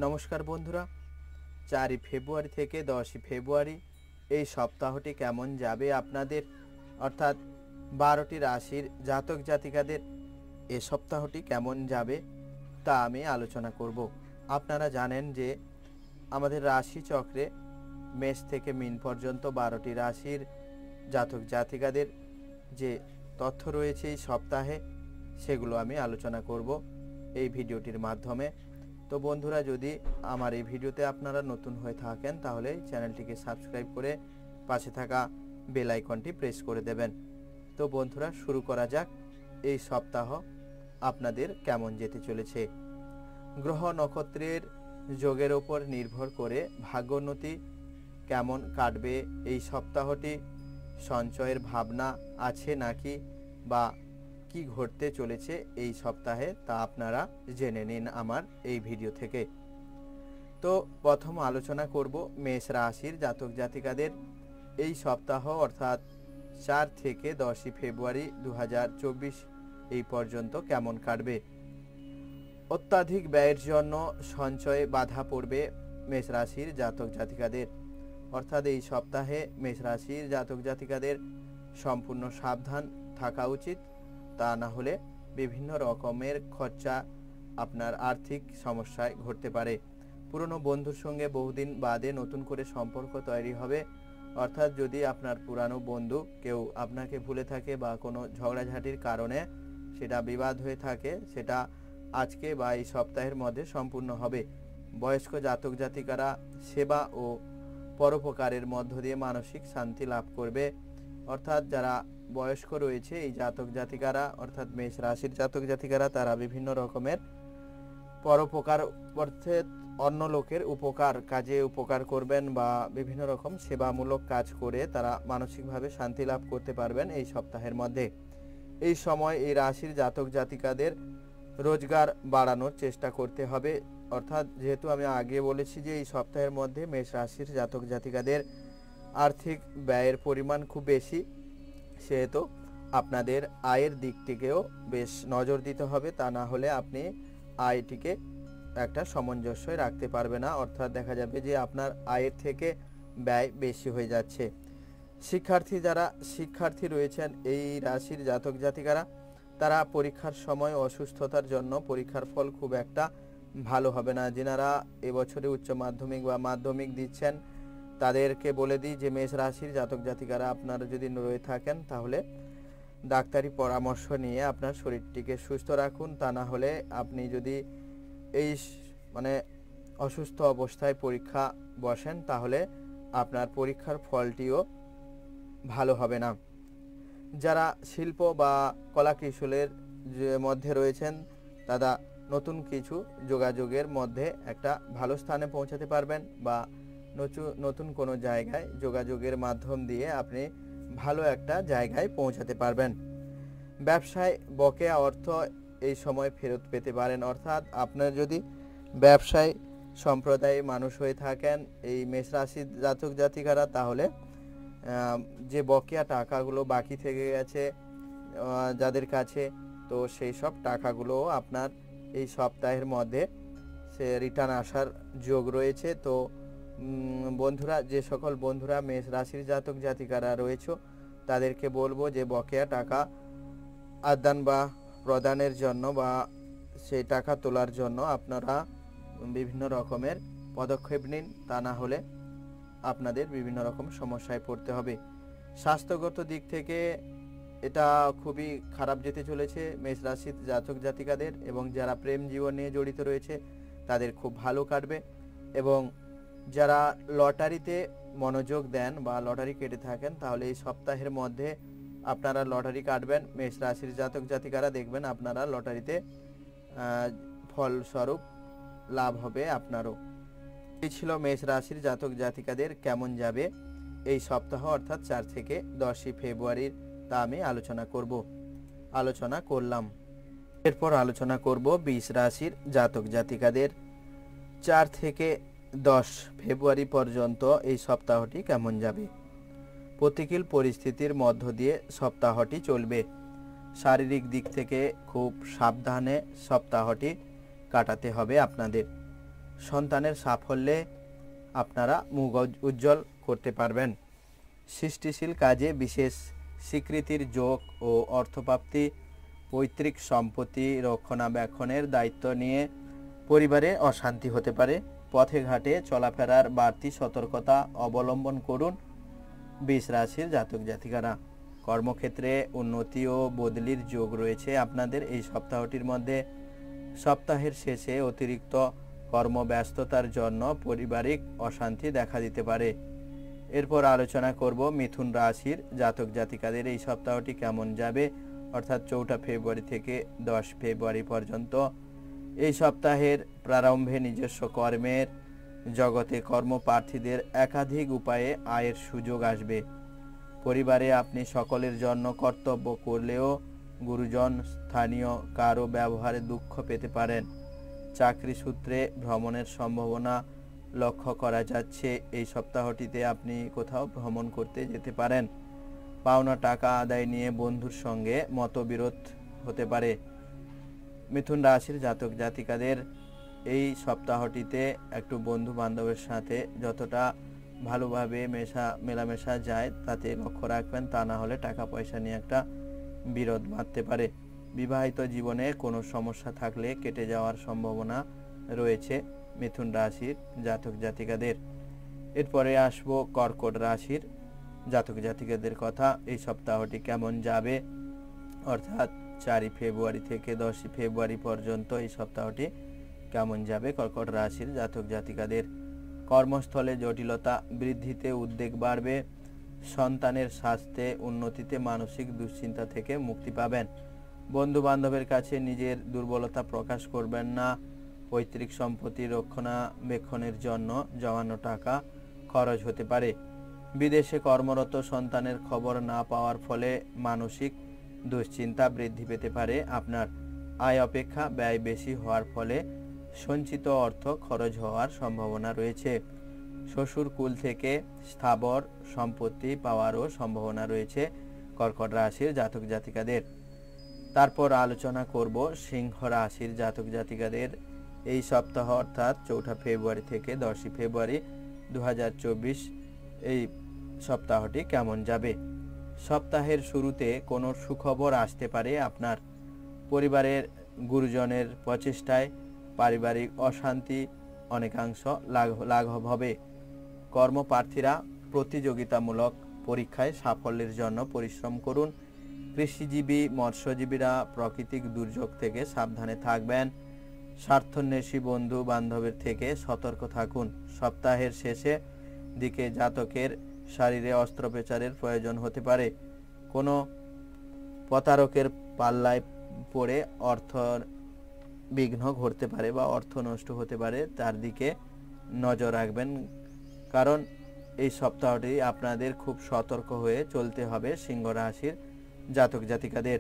নমস্কার বন্ধুরা, 4 ফেব্রুয়ারি থেকে 10 ফেব্রুয়ারি এই সপ্তাহটি কেমন যাবে আপনাদের, অর্থাৎ 12টি রাশির জাতক জাতিকাদের এই সপ্তাহটি কেমন যাবে তা আমি আলোচনা করব। আপনারা জানেন যে আমাদের রাশি চক্রে মেষ থেকে মীন পর্যন্ত 12টি রাশির জাতক জাতিকাদের যে তথ্য রয়েছে এই সপ্তাহে সেগুলো আমি আলোচনা করব এই ভিডিওটির মাধ্যমে। তো বন্ধুরা, যদি আমার এই ভিডিওতে আপনারা নতুন হয়ে থাকেন তাহলে চ্যানেলটিকে সাবস্ক্রাইব করে পাশে থাকা বেল আইকনটি প্রেস করে দেবেন। তো বন্ধুরা, শুরু করা যাক এই সপ্তাহ আপনাদের কেমন যেতে চলেছে। গ্রহ নক্ষত্রের যোগের ওপর নির্ভর করে ভাগ্যোন্নতি কেমন কাটবে এই সপ্তাহটি, সঞ্চয়ের ভাবনা আছে নাকি বা কি ঘটতে চলেছে এই সপ্তাহে তা আপনারা জেনে নিন আমার এই ভিডিও থেকে। তো প্রথম আলোচনা করব মেষ রাশির জাতক জাতিকাদের এই সপ্তাহ, অর্থাৎ 4 থেকে 10 ফেব্রুয়ারি 2024 এই পর্যন্ত কেমন কাটবে। অত্যাধিক ব্যয়ের জন্য সঞ্চয়ে বাধা পড়বে মেষ রাশির জাতক জাতিকাদের, অর্থাৎ এই সপ্তাহে মেষ রাশির জাতক জাতিকাদের সম্পূর্ণ সাবধান থাকা উচিত, তা না হলে বিভিন্ন রকমের খরচা আপনার আর্থিক সমস্যায় ঘটতে পারে। পুরনো বন্ধুর সঙ্গে বহুদিন বাদে নতুন করে সম্পর্ক তৈরি হবে, অর্থাৎ যদি আপনার পুরানো বন্ধু কেউ আপনাকে ভুলে থাকে বা কোনো ঝগড়াঝাটির কারণে সেটা বিবাদ হয়ে থাকে, সেটা আজকে বা এই সপ্তাহের মধ্যে সম্পূর্ণ হবে। বয়স্ক জাতক জাতিকারা সেবা ও পরোপকারের মধ্য দিয়ে মানসিক শান্তি লাভ করবে, অর্থাৎ যারা বয়স্ক রয়েছে এই জাতক জাতিকারা, অর্থাৎ মেষ রাশির জাতক জাতিকারা, তারা বিভিন্ন রকমের পরোপকার অর্থে অন্য লোকের উপকার কাজে উপকার করবেন বা বিভিন্ন রকম সেবামূলক কাজ করে তারা মানসিকভাবে শান্তি লাভ করতে পারবেন এই সপ্তাহের মধ্যে। এই সময় এই রাশির জাতক জাতিকাদের রোজগার বাড়ানোর চেষ্টা করতে হবে, অর্থাৎ যেহেতু আমি আগে বলেছি যে এই সপ্তাহের মধ্যে মেষ রাশির জাতক জাতিকাদের আর্থিক ব্যয়ের পরিমাণ খুব বেশি, সেহেতু আপনাদের আয়ের দিকটিকেও বেশ নজর দিতে হবে, তা না হলে আপনি আয়টিকে একটা সামঞ্জস্যে রাখতে পারবে না, অর্থাৎ দেখা যাবে যে আপনার আয়ের থেকে ব্যয় বেশি হয়ে যাচ্ছে। যারা শিক্ষার্থী রয়েছেন এই রাশির জাতক জাতিকারা, তারা পরীক্ষার সময় অসুস্থতার জন্য পরীক্ষার ফল খুব একটা ভালো হবে না। যেনারা এবছরে উচ্চ মাধ্যমিক বা মাধ্যমিক দিচ্ছেন তাদেরকে বলে দিই যে মেষ রাশির জাতক জাতিকারা আপনারা যদি রয়ে থাকেন তাহলে ডাক্তারি পরামর্শ নিয়ে আপনার শরীরটিকে সুস্থ রাখুন, তা না হলে আপনি যদি এই অসুস্থ অবস্থায় পরীক্ষা বসেন তাহলে আপনার পরীক্ষার ফলটিও ভালো হবে না। যারা শিল্প বা কলা কৌশলের মধ্যে রয়েছেন তারা নতুন কিছু যোগাযোগের মধ্যে একটা ভালো স্থানে পৌঁছাতে পারবেন বা নতুন কোনো জায়গায় যোগাযোগের মাধ্যম দিয়ে আপনি ভালো একটা জায়গায় পৌঁছাতে পারবেন। ব্যবসায় বকেয়া অর্থ এই সময় ফেরত পেতে পারেন, অর্থাৎ আপনার যদি ব্যবসায় সম্প্রদায়ে মানুষ হয়ে থাকেন এই মেষ রাশির জাতক জাতিকারা, তাহলে যে বকেয়া টাকাগুলো বাকি থেকে গেছে যাদের কাছে, তো সেই সব টাকাগুলো আপনার এই সপ্তাহের মধ্যে সে রিটার্ন আসার যোগ রয়েছে। তো বন্ধুরা, যে সকল বন্ধুরা মেষ রাশির জাতক জাতিকারা রয়েছে তাদেরকে বলবো যে বকেয়া টাকা আদান বা প্রদানের জন্য বা সেই টাকা তোলার জন্য আপনারা বিভিন্ন রকমের পদক্ষেপ নিন, তা না হলে আপনাদের বিভিন্ন রকম সমস্যায় পড়তে হবে। স্বাস্থ্যগত দিক থেকে এটা খুবই খারাপ যেতে চলেছে মেষ রাশির জাতক জাতিকাদের, এবং যারা প্রেম জীবন নিয়ে জড়িত রয়েছে তাদের খুব ভালো কাটবে। এবং যারা লটারিতে মনোযোগ দেন বা লটারি কেটে থাকেন তাহলে এই সপ্তাহের মধ্যে আপনারা লটারি কাটবেন মেষ রাশির জাতক জাতিকারা, দেখবেন আপনারা লটারিতে ফলস্বরূপ লাভ হবে আপনারও। এই ছিল মেষ রাশির জাতক জাতিকাদের কেমন যাবে এই সপ্তাহ, অর্থাৎ 4 থেকে 10 ফেব্রুয়ারির, তা আমি আলোচনা করলাম। এরপর আলোচনা করব 20 রাশির জাতক জাতিকাদের 4 থেকে 10 ফেব্রুয়ারি পর্যন্ত এই সপ্তাহটি কেমন যাবে। প্রতিকূল পরিস্থিতির মধ্য দিয়ে সপ্তাহটি চলবে। শারীরিক দিক থেকে খুব সাবধানে সপ্তাহটি কাটাতে হবে আপনাদের। সন্তানের সাফল্যে আপনারা মুখ উজ্জ্বল করতে পারবেন। সৃষ্টিশীল কাজে বিশেষ স্বীকৃতির যোগ ও অর্থপ্রাপ্তি, পৈতৃক সম্পত্তি রক্ষণাবেক্ষণের দায়িত্ব নিয়ে পরিবারে অশান্তি হতে পারে। পথে ঘাটে চলাফেরার বাড়তি সতর্কতা অবলম্বন করুন। বৃষ রাশির জাতক জাতিকারা, কর্মক্ষেত্রে উন্নতি ও বদলির যোগ রয়েছে আপনাদের এই সপ্তাহটির মধ্যে। সপ্তাহের শেষে অতিরিক্ত কর্মব্যস্ততার জন্য পারিবারিক অশান্তি দেখা দিতে পারে। এরপর আলোচনা করব মিথুন রাশির জাতক জাতিকাদের এই সপ্তাহটি কেমন যাবে, অর্থাৎ 4 ফেব্রুয়ারি থেকে 10 ফেব্রুয়ারি পর্যন্ত। এই সপ্তাহের প্রারম্ভে নিজস্ব কর্মের জগতে কর্মপ্রার্থীদের একাধিক উপায়ে আয়ের সুযোগ আসবে। পরিবারে আপনি সকলের জন্য কর্তব্য করলেও গুরুজন স্থানীয় কারো ব্যবহারে দুঃখ পেতে পারেন। চাকরি সূত্রে ভ্রমণের সম্ভাবনা লক্ষ্য করা যাচ্ছে। এই সপ্তাহটিতে আপনি কোথাও ভ্রমণ করতে যেতে পারেন। পাওনা টাকা আদায় নিয়ে বন্ধুর সঙ্গে মতবিরোধ হতে পারে। মিথুন রাশির জাতক জাতিকাদের এই সপ্তাহটিতে একটু বন্ধু বান্ধবের সাথে যতটা ভালোভাবে মেলামেশা যায় তাতে লক্ষ্য রাখবেন, তা না হলে টাকা পয়সা নিয়ে একটা বিরোধ বাঁধতে পারে। বিবাহিত জীবনে কোনো সমস্যা থাকলে কেটে যাওয়ার সম্ভাবনা রয়েছে মিথুন রাশির জাতক জাতিকাদের। এরপরে আসবো কর্কট রাশির জাতক জাতিকাদের কথা। এই সপ্তাহটি কেমন যাবে, অর্থাৎ 4 ফেব্রুয়ারি থেকে 10 ফেব্রুয়ারি পর্যন্ত এই সপ্তাহটি কেমন যাবে কর্কট রাশির জাতক জাতিকাদের। কর্মস্থলে জটিলতা বৃদ্ধিতে উদ্বেগ বাড়বে। সন্তানের স্বাস্থ্যে উন্নতিতে মানসিক দুশ্চিন্তা থেকে মুক্তি পাবেন। বন্ধু বান্ধবের কাছে নিজের দুর্বলতা প্রকাশ করবেন না। পৈতৃক সম্পত্তি রক্ষণাবেক্ষণের জন্য জমানো টাকা খরচ হতে পারে। বিদেশে কর্মরত সন্তানের খবর না পাওয়ার ফলে মানসিক দুশ্চিন্তা বৃদ্ধি পেতে পারে। আপনার আয় অপেক্ষা ব্যয় বেশি হওয়ার ফলে সঞ্চিত অর্থ খরচ হওয়ার সম্ভাবনা রয়েছে। শ্বশুর কুল থেকে স্থাবর সম্পত্তি পাওয়ারও সম্ভাবনা রয়েছে কর্কট রাশির জাতক জাতিকাদের। তারপর আলোচনা করব সিংহ রাশির জাতক জাতিকাদের এই সপ্তাহ, অর্থাৎ 4 ফেব্রুয়ারি থেকে 10 ফেব্রুয়ারি 2024 এই সপ্তাহটি কেমন যাবে। সপ্তাহের শুরুতে কোনো সুখবর আসতে পারে। আপনার পরিবারের গুরুজনের প্রচেষ্টায় পারিবারিক অশান্তি অনেকাংশ লাঘব হবে। কর্মপ্রার্থীরা প্রতিযোগিতামূলক পরীক্ষায় সাফল্যের জন্য পরিশ্রম করুন। কৃষিজীবী মৎস্যজীবীরা প্রাকৃতিক দুর্যোগ থেকে সাবধানে থাকবেন। স্বার্থন্বেষী বন্ধু বান্ধবের থেকে সতর্ক থাকুন। সপ্তাহের শেষে দিকে জাতকের শরীরে অস্ত্রোপচারের প্রয়োজন হতে পারে। কোনো প্রতারকের পাল্লায় পড়ে অর্থ বিঘ্ন ঘটতে পারে বা অর্থ নষ্ট হতে পারে, তার দিকে নজর রাখবেন, কারণ এই সপ্তাহটি আপনাদের খুব সতর্ক হয়ে চলতে হবে সিংহ রাশির জাতক জাতিকাদের।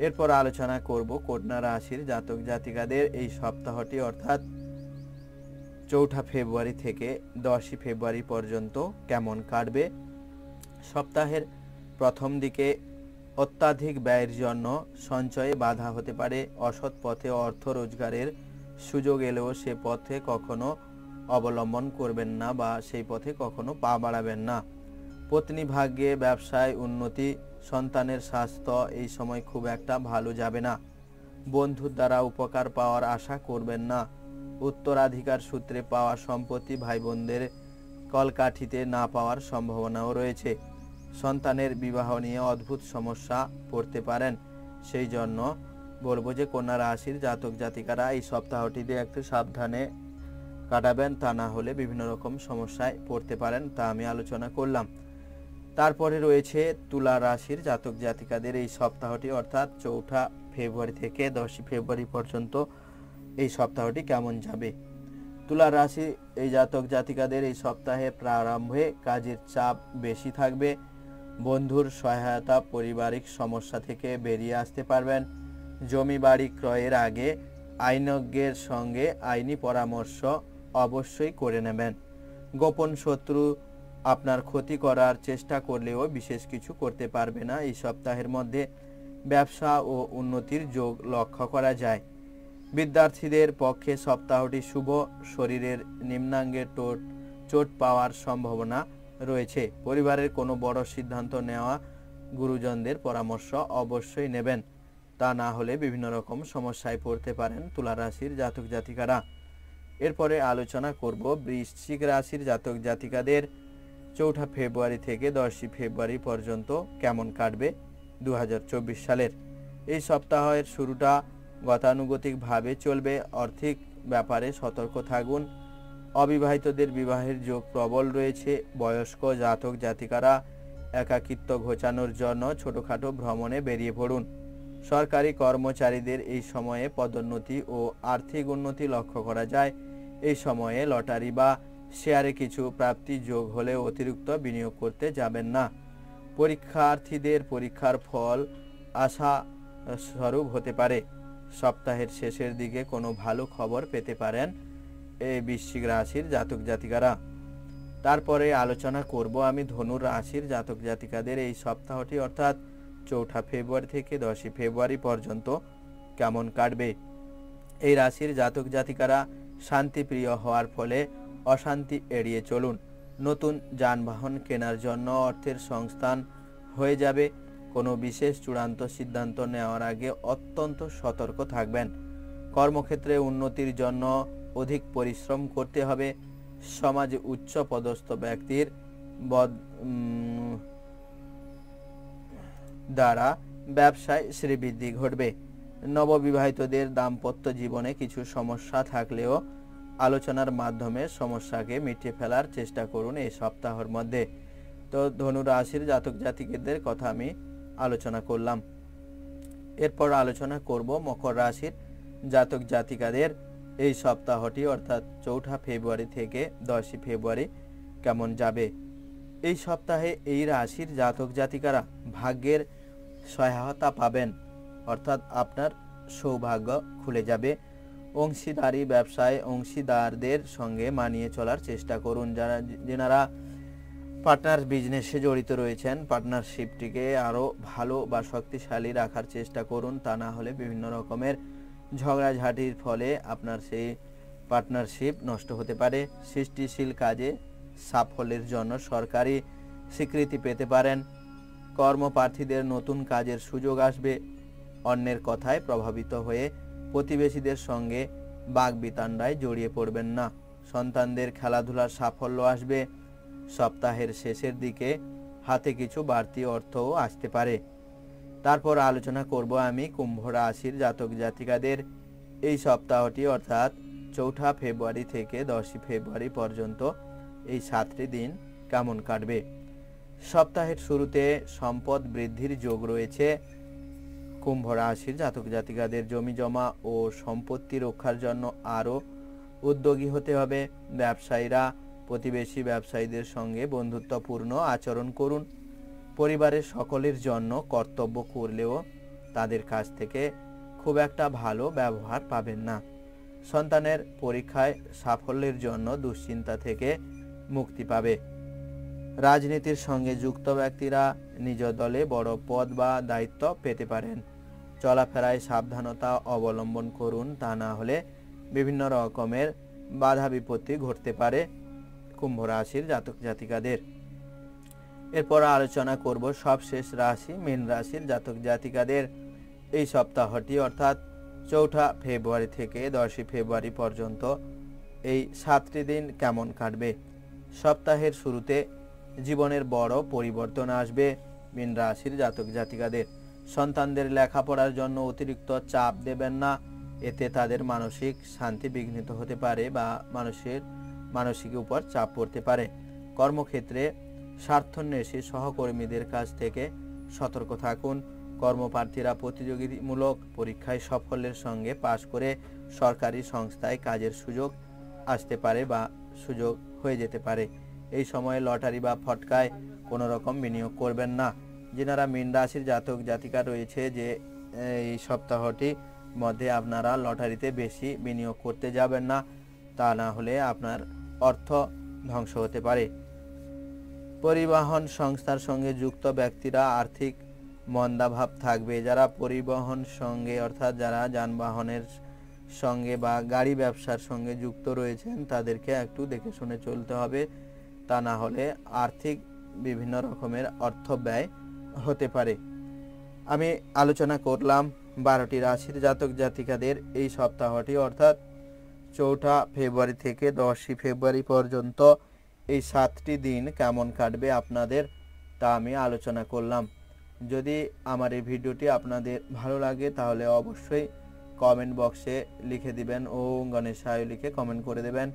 এরপর আলোচনা করব কন্যা রাশির জাতক জাতিকাদের এই সপ্তাহটি, অর্থাৎ 4 ফেব্রুয়ারি থেকে 10 ফেব্রুয়ারি পর্যন্ত কেমন কাটবে। সপ্তাহের প্রথম দিকে অত্যাধিক ব্যয়ের জন্য সঞ্চয়ে বাধা হতে পারে। অসৎ পথে অর্থ রোজগারের সুযোগ এলেও সে পথে কখনো অবলম্বন করবেন না বা সেই পথে কখনো পা বাড়াবেন না। পত্নী ভাগ্যে ব্যবসায় উন্নতি। সন্তানের স্বাস্থ্য এই সময় খুব একটা ভালো যাবে না। বন্ধুর দ্বারা উপকার পাওয়ার আশা করবেন না। উত্তরাধিকার সূত্রে পাওয়া সম্পত্তি ভাই বোনদের কলকাঠিতে না পাওয়ার সম্ভাবনাও রয়েছে। সন্তানের বিবাহ নিয়ে অদ্ভুত সমস্যা পড়তে পারেন। সেই জন্য বলবো যে কন্যা রাশির জাতক জাতিকারা এই সপ্তাহটিতে একটু সাবধানে কাটাবেন, তা না হলে বিভিন্ন রকম সমস্যায় পড়তে পারেন, তা আমি আলোচনা করলাম। তারপরে রয়েছে তুলা রাশির জাতক জাতিকাদের এই সপ্তাহটি, অর্থাৎ 4 ফেব্রুয়ারি থেকে 10 ফেব্রুয়ারি পর্যন্ত এই সপ্তাহটি কেমন যাবে। তুলা রাশি এই জাতক জাতিকাদের এই সপ্তাহে প্রারম্ভে কাজের চাপ বেশি থাকবে। বন্ধুর সহায়তা পারিবারিক সমস্যা থেকে বেরিয়ে আসতে পারবেন। জমি বাড়ি ক্রয়ের আগে আইনজ্ঞের সঙ্গে আইনি পরামর্শ অবশ্যই করে নেবেন। গোপন শত্রু আপনার ক্ষতি করার চেষ্টা করলেও বিশেষ কিছু করতে পারবে না। এই সপ্তাহের মধ্যে ব্যবসা ও উন্নতির যোগ লক্ষ্য করা যায়। বিদ্যার্থীদের পক্ষে সপ্তাহটি শুভ। শরীরের নিম্নাঙ্গে চোট পাওয়ার সম্ভাবনা রয়েছে। পরিবারের কোনো বড় সিদ্ধান্ত নেওয়া গুরুজনদের পরামর্শ অবশ্যই নেবেন, তা না হলে বিভিন্ন রকম সমস্যায় পড়তে পারেন তুলা রাশির জাতক জাতিকারা। এরপরে আলোচনা করব বৃশ্চিক রাশির জাতক জাতিকাদের 4 ফেব্রুয়ারি থেকে 10 ফেব্রুয়ারি পর্যন্ত কেমন কাটবে 2024 সালের। এই সপ্তাহের শুরুটা গতানুগতিকভাবে চলবে। আর্থিক ব্যাপারে সতর্ক থাকুন। অবিবাহিতদের বিবাহের যোগ প্রবল রয়েছে। বয়স্ক জাতক জাতিকারা একাকিত্ব ঘোচানোর জন্য ছোটখাটো ভ্রমণে বেরিয়ে পড়ুন। সরকারি কর্মচারীদের এই সময়ে পদোন্নতি ও আর্থিক উন্নতি লক্ষ্য করা যায়। এই সময়ে লটারি বা শেয়ারে কিছু প্রাপ্তি যোগ হলেও অতিরিক্ত বিনিয়োগ করতে যাবেন না। পরীক্ষার্থীদের পরীক্ষার ফল আশা স্বরূপ হতে পারে। সপ্তাহের শেষের দিকে কোনো ভালো খবর পেতে পারেন এই বৃশ্চিক রাশির জাতক জাতিকারা। তারপরে আলোচনা করব আমি ধনু রাশির জাতক জাতিকাদের এই সপ্তাহটি অর্থাৎ 4 ফেব্রুয়ারি থেকে 10 ফেব্রুয়ারি পর্যন্ত কেমন কাটবে। এই রাশির জাতক জাতিকারা শান্তিপ্রিয় হওয়ার ফলে অশান্তি এড়িয়ে চলুন। নতুন যানবাহন কেনার জন্য অর্থের সংস্থান হয়ে যাবে। কোনো বিশেষ চূড়ান্ত সিদ্ধান্ত নেওয়ার আগে অত্যন্ত সতর্ক থাকবেন। কর্মক্ষেত্রে উন্নতির জন্য অধিক পরিশ্রম করতে হবে। সমাজে উচ্চ পদস্থ ব্যক্তির দ্বারা ব্যবসায় শ্রীবৃদ্ধি ঘটবে। নববিবাহিতদের দাম্পত্য জীবনে কিছু সমস্যা থাকলেও আলোচনার মাধ্যমে সমস্যাকে মিটিয়ে ফেলার চেষ্টা করুন এই সপ্তাহের মধ্যে। তো ধনু রাশির জাতক জাতিকাদের কথা আমি আলোচনা করলাম। এরপর আলোচনা করব মকর রাশির জাতক জাতিকাদের এই সপ্তাহটি অর্থাৎ 4 ফেব্রুয়ারি থেকে 10 ফেব্রুয়ারি কেমন যাবে। এই সপ্তাহে এই রাশির জাতক জাতিকারা ভাগ্যের সহায়তা পাবেন, অর্থাৎ আপনার সৌভাগ্য খুলে যাবে। অংশীদারি ব্যবসায় অংশীদারদের সঙ্গে মানিয়ে চলার চেষ্টা করুন। যারা পার্টনার বিজনেসে জড়িত রয়েছেন পার্টনারশিপটিকে আরও ভালো বা শক্তিশালী রাখার চেষ্টা করুন, তা না হলে বিভিন্ন রকমের ঝগড়াঝাটির ফলে আপনার সেই পার্টনারশিপ নষ্ট হতে পারে। সৃষ্টিশীল কাজে সাফল্যের জন্য সরকারি স্বীকৃতি পেতে পারেন। কর্মপ্রার্থীদের নতুন কাজের সুযোগ আসবে। অন্যের কথায় প্রভাবিত হয়ে প্রতিবেশীদের সঙ্গে বাগবিতণ্ডায় জড়িয়ে পড়বেন না। সন্তানদের খেলাধুলার সাফল্য আসবে। সপ্তাহের শেষের দিকে হাতে কিছু বাড়তি অর্থও আসতে পারে। তারপর আলোচনা করব আমি কুম্ভ রাশির জাতক জাতিকাদের এই সপ্তাহটি অর্থাৎ 4 ফেব্রুয়ারি থেকে 10 ফেব্রুয়ারি পর্যন্ত এই 7টি দিন কেমন কাটবে। সপ্তাহের শুরুতে সম্পদ বৃদ্ধির যোগ রয়েছে। কুম্ভ রাশির জাতক জাতিকাদের জমি জমা ও সম্পত্তি রক্ষার জন্য আরও উদ্যোগী হতে হবে। ব্যবসায়ীরা প্রতিবেশী ব্যবসায়ীদের সঙ্গে বন্ধুত্বপূর্ণ আচরণ করুন। পরিবারের সকলের জন্য কর্তব্য করলেও তাদের কাছ থেকে খুব একটা ভালো ব্যবহার পাবেন না। সন্তানের পরীক্ষায় সাফল্যের জন্য দুশ্চিন্তা থেকে মুক্তি পাবে। রাজনীতির সঙ্গে যুক্ত ব্যক্তিরা নিজ দলে বড় পদ বা দায়িত্ব পেতে পারেন। চলাফেরায় সাবধানতা অবলম্বন করুন, তা না হলে বিভিন্ন রকমের বাধা বিপত্তি ঘটতে পারে কুম্ভ রাশির জাতক জাতিকাদের। এরপর আলোচনা করব সবশেষ রাশি মীন রাশির জাতক জাতিকাদের এই সপ্তাহটি অর্থাৎ 4 ফেব্রুয়ারি থেকে 10 ফেব্রুয়ারি পর্যন্ত এই 7টি দিন কেমন কাটবে। সপ্তাহের শুরুতে জীবনের বড় পরিবর্তন আসবে মীন রাশির জাতক জাতিকাদের। সন্তানদের লেখাপড়ার জন্য অতিরিক্ত চাপ দেবেন না, এতে তাদের মানসিক শান্তি বিঘ্নিত হতে পারে বা মানসিক উপর চাপ পড়তে পারে। কর্মক্ষেত্রে স্বার্থান্বেষী সহকর্মীদের কাছ থেকে সতর্ক থাকুন। কর্মপ্রার্থীরা প্রতিযোগিতামূলক পরীক্ষায় সাফল্যের সঙ্গে পাশ করে সরকারি সংস্থায় কাজের সুযোগ আসতে পারে বা সুযোগ হয়ে যেতে পারে। এই সময়ে লটারি বা ফটকায় কোনো রকম বিনিয়োগ করবেন না। যারা মীন রাশির জাতক জাতিকা রয়েছে যে এই সপ্তাহটি মধ্যে আপনারা লটারিতে বেশি বিনিয়োগ করতে যাবেন না, তা না হলে আপনার অর্থ ধ্বংস হতে পারে। পরিবহন সংস্থার সঙ্গে যুক্ত ব্যক্তিরা আর্থিক মন্দাভাব থাকবে। যারা পরিবহন সঙ্গে অর্থাৎ যারা যানবাহনের সঙ্গে বা গাড়ি ব্যবসার সঙ্গে যুক্ত রয়েছেন তাদেরকে একটু দেখে শুনে চলতে হবে, তা না হলে আর্থিক বিভিন্ন রকমের অর্থ ব্যয় হতে পারে। আমি আলোচনা করলাম 12টি রাশির জাতক জাতিকাদের এই সপ্তাহটি, অর্থাৎ 4 ফেব্রুয়ারি থেকে 10 ফেব্রুয়ারি পর্যন্ত এই 7টি দিন কেমন কাটবে আপনাদের, তা আমি আলোচনা করলাম। যদি আমার এই ভিডিওটি আপনাদের ভালো লাগে তাহলে অবশ্যই কমেন্ট বক্সে লিখে দিবেন ও গণেশায় লিখে কমেন্ট করে দেবেন,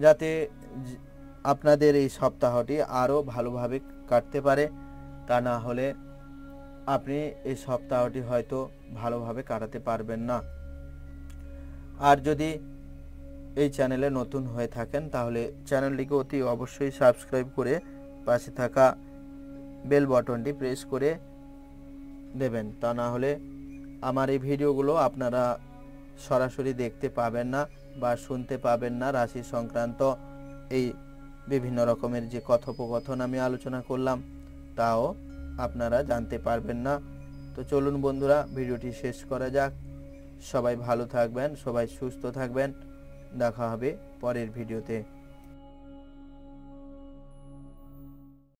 যাতে আপনাদের এই সপ্তাহটি আরও ভালোভাবে কাটতে পারে। তা না হলে আপনি এই সপ্তাহটি হয়তো ভালোভাবে কাটাতে পারবেন না। আর যদি এই চ্যানেলে নতুন হয়ে থাকেন তাহলে চ্যানেলটিকে অতি অবশ্যই সাবস্ক্রাইব করে পাশে থাকা বেল বাটনটি প্রেস করে দেবেন, তা না হলে আমার এই ভিডিওগুলো আপনারা সরাসরি দেখতে পাবেন না বা শুনতে পাবেন না। রাশি সংক্রান্ত এই বিভিন্ন রকমের যে কথোপকথন আমি আলোচনা করলাম তাও আপনারা জানতে পারবেন না। তো চলুন বন্ধুরা, ভিডিওটি শেষ করা যাক। সবাই ভালো থাকবেন, সবাই সুস্থ থাকবেন। দেখা হবে পরের ভিডিওতে।